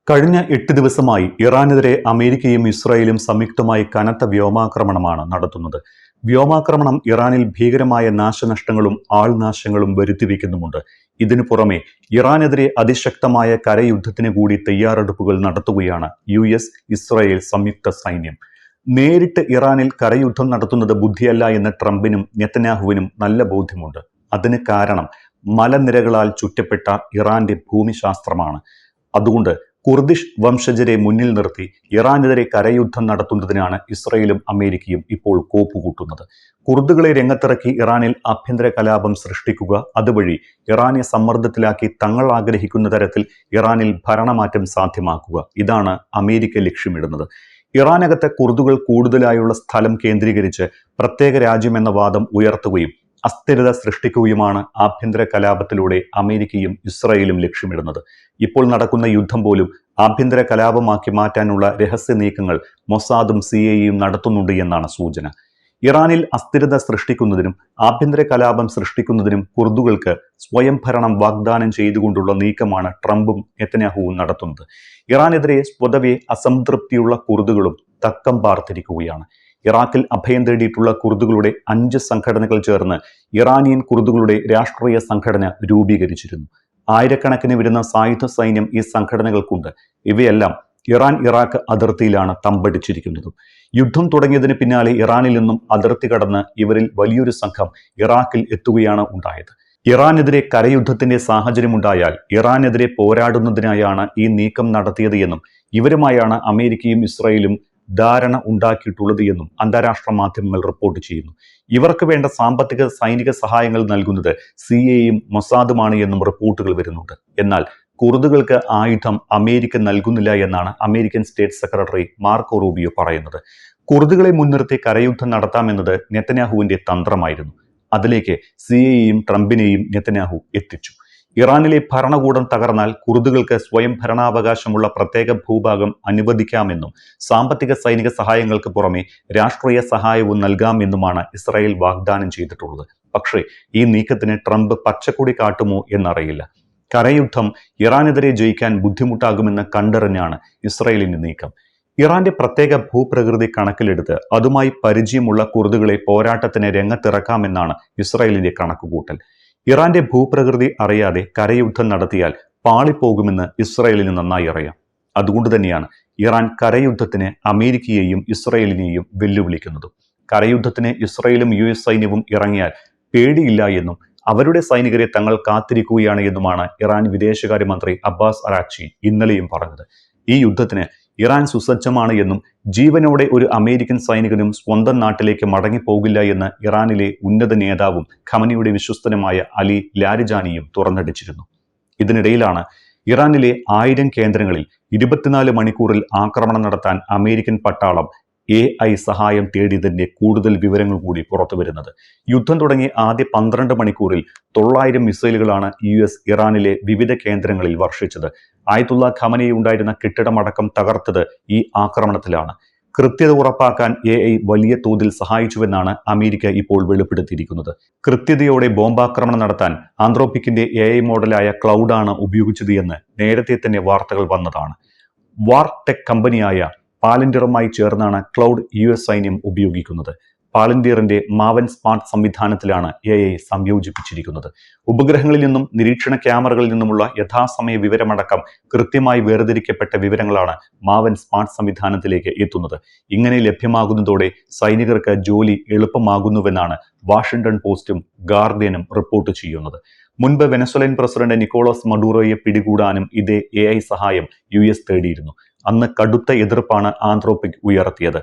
കഴിഞ്ഞ 8 ദിവസമായി ഇറാനെതിരെ അമേരിക്കയും ഇസ്രായേലും സംയുക്തമായി കനത്ത വ്യോമാക്രമണമാണ് നടത്തുന്നത്. വ്യോമാക്രമണം ഇറാനിൽ ഭീകരമായ നാശനഷ്ടങ്ങളും ആൾനാശങ്ങളും വരുത്തിവെക്കുന്നുമുണ്ട്. ഇതിനു പുറമെ ഇറാനെതിരെ അതിശക്തമായ കരയുദ്ധത്തിന് കൂടി തയ്യാറെടുപ്പുകൾ നടത്തുകയാണ് ഇസ്രായേൽ സംയുക്ത സൈന്യം. നേരിട്ട് ഇറാനിൽ കരയുദ്ധം നടത്തുന്നത് ബുദ്ധിയല്ല എന്ന് ട്രംപിനും നെതന്യാഹുവിനും നല്ല ബോധ്യമുണ്ട്. അതിന് കാരണം മലനിരകളാൽ ചുറ്റപ്പെട്ട ഇറാന്റെ ഭൂമിശാസ്ത്രമാണ്. അതുകൊണ്ട് കുർദിഷ് വംശജരെ മുന്നിൽ നിർത്തി ഇറാനെതിരെ കരയുദ്ധം നടത്തുന്നതിനാണ് ഇസ്രായേലും അമേരിക്കയും ഇപ്പോൾ കോപ്പുകൂട്ടുന്നത്. കുർദുകളെ രംഗത്തിറക്കി ഇറാനിൽ ആഭ്യന്തര കലാപം സൃഷ്ടിക്കുക, അതുവഴി ഇറാനെ സമ്മർദ്ദത്തിലാക്കി തങ്ങൾ ആഗ്രഹിക്കുന്ന തരത്തിൽ ഇറാനിൽ ഭരണമാറ്റം സാധ്യമാക്കുക, ഇതാണ് അമേരിക്ക ലക്ഷ്യമിടുന്നത്. ഇറാനകത്തെ കുർദുകൾ കൂടുതലായുള്ള സ്ഥലം കേന്ദ്രീകരിച്ച് പ്രത്യേക രാജ്യമെന്ന വാദം ഉയർത്തുകയും അസ്ഥിരത സൃഷ്ടിക്കുകയുമാണ് ആഭ്യന്തര കലാപത്തിലൂടെ അമേരിക്കയും ഇസ്രായേലും ലക്ഷ്യമിടുന്നത്. ഇപ്പോൾ നടക്കുന്ന യുദ്ധം പോലും ആഭ്യന്തര കലാപമാക്കി മാറ്റാനുള്ള രഹസ്യ നീക്കങ്ങൾ മൊസാദും CIA-യും നടത്തുന്നുണ്ട് എന്നാണ് സൂചന. ഇറാനിൽ അസ്ഥിരത സൃഷ്ടിക്കുന്നതിനും ആഭ്യന്തര കലാപം സൃഷ്ടിക്കുന്നതിനും കുർദുകൾക്ക് സ്വയം ഭരണം വാഗ്ദാനം ചെയ്തുകൊണ്ടുള്ള നീക്കമാണ് ട്രംപും നെതന്യാഹുവും നടത്തുന്നത്. ഇറാനെതിരെ സ്വതവേ അസംതൃപ്തിയുള്ള കുർദുകളും തക്കം പാർത്തിരിക്കുകയാണ്. ഇറാഖിൽ അഭയം തേടിയിട്ടുള്ള കുർദുകളുടെ 5 സംഘടനകൾ ചേർന്ന് ഇറാനിയൻ കുർദുകളുടെ രാഷ്ട്രീയ സംഘടന രൂപീകരിച്ചിരുന്നു. ആയിരക്കണക്കിന് വരുന്ന സായുധ സൈന്യം ഈ സംഘടനകൾക്കുണ്ട്. ഇവയെല്ലാം ഇറാഖ് അതിർത്തിയിലാണ് തമ്പടിച്ചിരിക്കുന്നത്. യുദ്ധം തുടങ്ങിയതിന് പിന്നാലെ ഇറാനിൽ നിന്നും അതിർത്തി കടന്ന് ഇവരിൽ വലിയൊരു സംഘം ഇറാഖിൽ എത്തുകയാണ് ഉണ്ടായത്. ഇറാനെതിരെ കരയുദ്ധത്തിന്റെ സാഹചര്യമുണ്ടായാൽ ഇറാനെതിരെ പോരാടുന്നതിനായാണ് ഈ നീക്കം നടത്തിയത് എന്നും ഇവരുമായാണ് അമേരിക്കയും ഇസ്രായേലും ധാരണ ഉണ്ടാക്കിയിട്ടുള്ളത് എന്നും അന്താരാഷ്ട്ര മാധ്യമങ്ങൾ റിപ്പോർട്ട് ചെയ്യുന്നു. ഇവർക്ക് വേണ്ട സാമ്പത്തിക സൈനിക സഹായങ്ങൾ നൽകുന്നത് CIA-യും മൊസാദുമാണ് എന്നും റിപ്പോർട്ടുകൾ വരുന്നുണ്ട്. എന്നാൽ കുർദുകൾക്ക് ആയുധം അമേരിക്ക നൽകുന്നില്ല എന്നാണ് American state secretary Marco Rubio പറയുന്നത്. കുർദുകളെ മുൻനിർത്തി കരയുദ്ധം നടത്താമെന്നത് നെതന്യാഹുവിന്റെ തന്ത്രമായിരുന്നു. അതിലേക്ക് CIA-യും ട്രംപിനെയും നെതന്യാഹു എത്തിച്ചു. ഇറാനിലെ ഭരണകൂടം തകർന്നാൽ കുർദുകൾക്ക് സ്വയം ഭരണാവകാശമുള്ള പ്രത്യേക ഭൂഭാഗം അനുവദിക്കാമെന്നും സാമ്പത്തിക സൈനിക സഹായങ്ങൾക്ക് പുറമെ രാഷ്ട്രീയ സഹായവും നൽകാമെന്നുമാണ് ഇസ്രായേൽ വാഗ്ദാനം ചെയ്തിട്ടുള്ളത്. പക്ഷേ ഈ നീക്കത്തിന് ട്രംപ് പച്ചക്കൊടി കാട്ടുമോ എന്നറിയില്ല. കരയുദ്ധം ഇറാനെതിരെ ജയിക്കാൻ ബുദ്ധിമുട്ടാകുമെന്ന് കണ്ടറിഞ്ഞാണ് ഇസ്രായേലിന്റെ നീക്കം. ഇറാന്റെ പ്രത്യേക ഭൂപ്രകൃതി കണക്കിലെടുത്ത് അതുമായി പരിചയമുള്ള കുർദുകളെ പോരാട്ടത്തിന് രംഗത്തിറക്കാമെന്നാണ് ഇസ്രായേലിന്റെ കണക്കുകൂട്ടൽ. ഇറാന്റെ ഭൂപ്രകൃതി അറിയാതെ കരയുദ്ധം നടത്തിയാൽ പാളിപ്പോകുമെന്ന് ഇസ്രായേലിന് നന്നായി അറിയാം. അതുകൊണ്ട് തന്നെയാണ് ഇറാൻ കരയുദ്ധത്തിന് അമേരിക്കയെയും ഇസ്രായേലിനെയും വെല്ലുവിളിക്കുന്നതും. കരയുദ്ധത്തിന് ഇസ്രായേലും US സൈന്യവും ഇറങ്ങിയാൽ പേടിയില്ല എന്നും അവരുടെ സൈനികരെ തങ്ങൾ കാത്തിരിക്കുകയാണ് എന്നുമാണ് ഇറാൻ വിദേശകാര്യമന്ത്രി അബ്ബാസ് അറാക്ചി ഇന്നലെയും പറഞ്ഞത്. ഈ യുദ്ധത്തിന് ഇറാൻ സുസജ്ജമാണ് എന്നും ജീവനോടെ ഒരു അമേരിക്കൻ സൈനികനും സ്വന്തം നാട്ടിലേക്ക് മടങ്ങിപ്പോകില്ല എന്ന് ഇറാനിലെ ഉന്നത നേതാവും ഖമനിയുടെ വിശ്വസ്തനുമായ അലി ലാരിജാനിയും തുറന്നടിച്ചിരുന്നു. ഇതിനിടയിലാണ് ഇറാനിലെ 1000 കേന്ദ്രങ്ങളിൽ 24 മണിക്കൂറിൽ ആക്രമണം നടത്താൻ അമേരിക്കൻ പട്ടാളം AI സഹായം തേടിയതിന്റെ കൂടുതൽ വിവരങ്ങൾ കൂടി പുറത്തു വരുന്നത്. യുദ്ധം തുടങ്ങി ആദ്യ 12 മണിക്കൂറിൽ 900 മിസൈലുകളാണ് US ഇറാനിലെ വിവിധ കേന്ദ്രങ്ങളിൽ വർഷിച്ചത്. ആയത്തുള്ള ഖമനി ഉണ്ടായിരുന്ന കെട്ടിടമടക്കം തകർത്തത് ഈ ആക്രമണത്തിലാണ്. കൃത്യത ഉറപ്പാക്കാൻ AI വലിയ തോതിൽ സഹായിച്ചുവെന്നാണ് അമേരിക്ക ഇപ്പോൾ വെളിപ്പെടുത്തിയിരിക്കുന്നത്. കൃത്യതയോടെ ബോംബാക്രമണം നടത്താൻ ആന്ത്രോപിക്കിന്റെ AI മോഡലായ ക്ലൗഡാണ് ഉപയോഗിച്ചത് എന്ന് നേരത്തെ തന്നെ വാർത്തകൾ വന്നതാണ്. വാർ ടെക് കമ്പനിയായ പാലന്റിയറുമായി ചേർന്നാണ് ക്ലൗഡ് US സൈന്യം ഉപയോഗിക്കുന്നത്. പാലന്റിയറിന്റെ മാവൻ സ്മാർട്ട് സംവിധാനത്തിലാണ് AI സംയോജിപ്പിച്ചിരിക്കുന്നത്. ഉപഗ്രഹങ്ങളിൽ നിന്നും നിരീക്ഷണ ക്യാമറകളിൽ നിന്നുമുള്ള യഥാസമയ വിവരമടക്കം കൃത്യമായി വേർതിരിക്കപ്പെട്ട വിവരങ്ങളാണ് മാവൻ സ്മാർട്ട് സംവിധാനത്തിലേക്ക് എത്തുന്നത്. ഇങ്ങനെ ലഭ്യമാകുന്നതോടെ സൈനികർക്ക് ജോലി എളുപ്പമാകുന്നുവെന്നാണ് വാഷിംഗ്ടൺ പോസ്റ്റും ഗാർഡിയനും റിപ്പോർട്ട് ചെയ്യുന്നത്. മുൻപ് വെനസ്വലൻ പ്രസിഡന്റ് നിക്കോളാസ് മഡൂറോയെ പിടികൂടാനും ഇതേ AI സഹായം US തേടിയിരുന്നു. അന്ന് കടുത്ത എതിർപ്പാണ് ആന്ത്രോപിക് ഉയർത്തിയത്.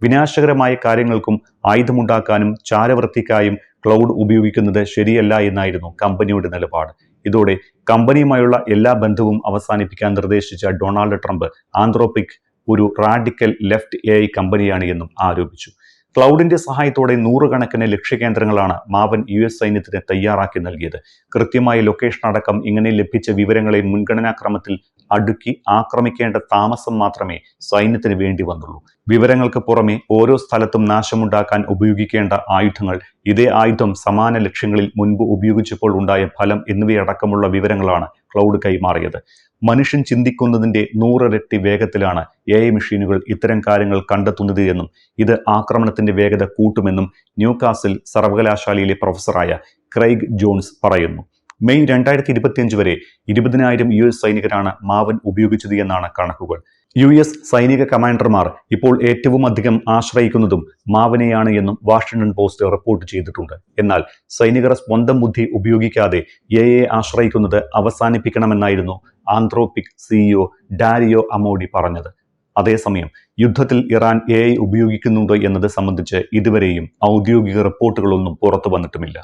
വിനാശകരമായ കാര്യങ്ങൾക്കും ആയുധമുണ്ടാക്കാനും ചാരവൃത്തിക്കായും ക്ലൗഡ് ഉപയോഗിക്കുന്നത് ശരിയല്ല എന്നായിരുന്നു കമ്പനിയുടെ നിലപാട്. ഇതോടെ കമ്പനിയുമായുള്ള എല്ലാ ബന്ധവും അവസാനിപ്പിക്കാൻ നിർദ്ദേശിച്ച ഡൊണാൾഡ് ട്രംപ് ആന്ത്രോപിക് ഒരു റാഡിക്കൽ ലെഫ്റ്റ് AI കമ്പനിയാണ് എന്നും ആരോപിച്ചു. ക്ലൗഡിന്റെ സഹായത്തോടെ 100 കണക്കിന് ലക്ഷ്യകേന്ദ്രങ്ങളാണ് മാവൻ US സൈന്യത്തിന് തയ്യാറാക്കി നൽകിയത്. കൃത്യമായ ലൊക്കേഷൻ അടക്കം ഇങ്ങനെ ലഭിച്ച വിവരങ്ങളെ മുൻഗണനാക്രമത്തിൽ അടുക്കി ആക്രമിക്കേണ്ട താമസം മാത്രമേ സൈന്യത്തിന് വേണ്ടി വന്നുള്ളൂ. വിവരങ്ങൾക്ക് പുറമെ ഓരോ സ്ഥലത്തും നാശമുണ്ടാക്കാൻ ഉപയോഗിക്കേണ്ട ആയുധങ്ങൾ, ഇതേ ആയുധം സമാന ലക്ഷ്യങ്ങളിൽ മുൻപ് ഉപയോഗിച്ചപ്പോൾ ഉണ്ടായ ഫലം എന്നിവയടക്കമുള്ള വിവരങ്ങളാണ് ക്ലൗഡ് കൈമാറിയത്. മനുഷ്യൻ ചിന്തിക്കുന്നതിന്റെ 100 ഇരട്ടി വേഗത്തിലാണ് AI മെഷീനുകൾ ഇത്തരം കാര്യങ്ങൾ കണ്ടെത്തുന്നത് എന്നും ഇത് ആക്രമണത്തിന്റെ വേഗത കൂട്ടുമെന്നും ന്യൂകാസിൽ സർവകലാശാലയിലെ പ്രൊഫസറായ ക്രെയ്ഗ് ജോൺസ് പറയുന്നു. മെയ് 2025 വരെ 20,000 US സൈനികരാണ് മാവൻ ഉപയോഗിച്ചത് എന്നാണ് കണക്കുകൾ. US സൈനിക കമാൻഡർമാർ ഇപ്പോൾ ഏറ്റവും അധികം ആശ്രയിക്കുന്നതും മാവനെയാണ് എന്നും വാഷിംഗ്ടൺ പോസ്റ്റ് റിപ്പോർട്ട് ചെയ്തിട്ടുണ്ട്. എന്നാൽ സൈനികർ സ്വന്തം ബുദ്ധി ഉപയോഗിക്കാതെ AI ആശ്രയിക്കുന്നത് അവസാനിപ്പിക്കണമെന്നായിരുന്നു ആന്ത്രോപിക് CEO ഡാരിയോ അമോഡി പറഞ്ഞത്. അതേസമയം യുദ്ധത്തിൽ ഇറാൻ AI ഉപയോഗിക്കുന്നുണ്ടോ എന്നത് സംബന്ധിച്ച് ഇതുവരെയും ഔദ്യോഗിക റിപ്പോർട്ടുകളൊന്നും പുറത്തു വന്നിട്ടുമില്ല.